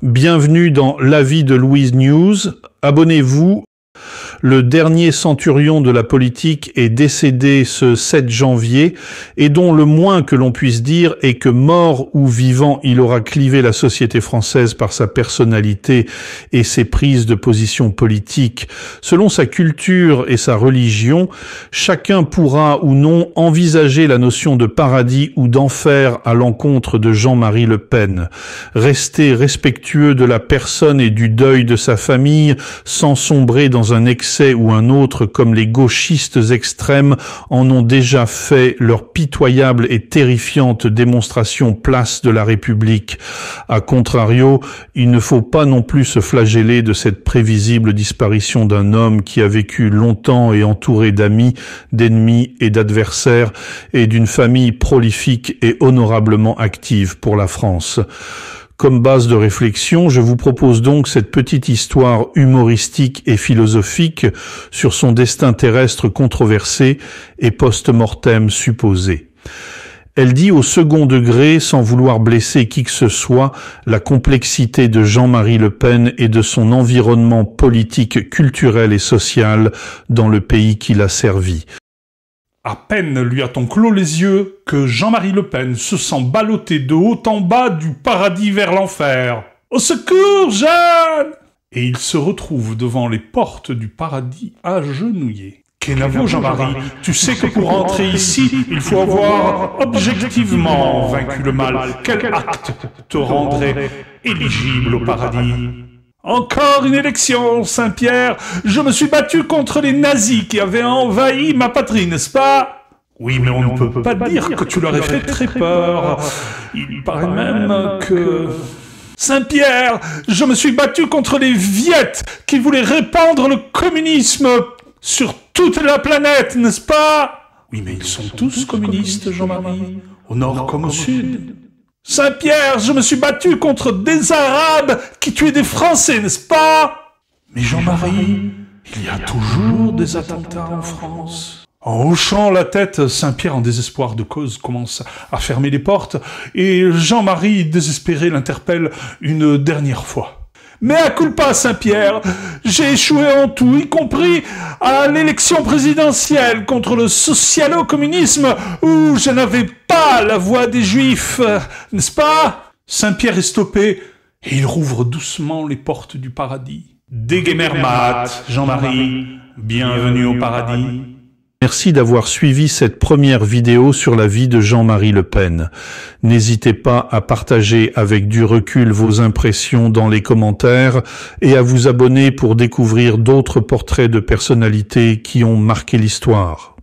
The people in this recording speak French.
Bienvenue dans La vie de Louise News. Abonnez-vous. Le dernier centurion de la politique est décédé ce 7 janvier et dont le moins que l'on puisse dire est que mort ou vivant, il aura clivé la société française par sa personnalité et ses prises de position politiques. Selon sa culture et sa religion, chacun pourra ou non envisager la notion de paradis ou d'enfer à l'encontre de Jean-Marie Le Pen. Rester respectueux de la personne et du deuil de sa famille sans sombrer dans un excès ou un autre comme les gauchistes extrêmes en ont déjà fait leur pitoyable et terrifiante démonstration place de la République. A contrario, il ne faut pas non plus se flageller de cette prévisible disparition d'un homme qui a vécu longtemps et entouré d'amis, d'ennemis et d'adversaires et d'une famille prolifique et honorablement active pour la France. Comme base de réflexion, je vous propose donc cette petite histoire humoristique et philosophique sur son destin terrestre controversé et post-mortem supposé. Elle dit au second degré, sans vouloir blesser qui que ce soit, la complexité de Jean-Marie Le Pen et de son environnement politique, culturel et social dans le pays qui l'a servi. À peine lui a-t-on clos les yeux que Jean-Marie Le Pen se sent ballotté de haut en bas du paradis vers l'enfer. « Au secours, Jeanne !» Et il se retrouve devant les portes du paradis agenouillé. « Kenavo, Jean-Marie, tu sais que pour entrer ici, il faut avoir objectivement vaincu le mal. Quel acte te rendrait éligible au paradis ?» Encore une élection, Saint-Pierre. Je me suis battu contre les nazis qui avaient envahi ma patrie, n'est-ce pas? Oui, mais on ne peut pas dire que tu leur aies fait très peur. Il paraît même que... Saint-Pierre, je me suis battu contre les Viettes qui voulaient répandre le communisme sur toute la planète, n'est-ce pas? Oui, mais ils sont tous communistes, Jean-Marie, au nord comme au sud. Saint-Pierre, je me suis battu contre des Arabes qui tuaient des Français, n'est-ce pas? Mais Jean-Marie, il y a toujours des attentats en France. En hochant la tête, Saint-Pierre, en désespoir de cause, commence à fermer les portes, et Jean-Marie, désespéré, l'interpelle une dernière fois. Mea culpa, Saint-Pierre, j'ai échoué en tout, y compris à l'élection présidentielle contre le socialo-communisme où je n'avais pas la voix des Juifs, n'est-ce pas? Saint-Pierre est stoppé et il rouvre doucement les portes du paradis. Degemermat, Jean-Marie, bienvenue au paradis. Merci d'avoir suivi cette première vidéo sur la vie de Jean-Marie Le Pen. N'hésitez pas à partager avec du recul vos impressions dans les commentaires et à vous abonner pour découvrir d'autres portraits de personnalités qui ont marqué l'histoire.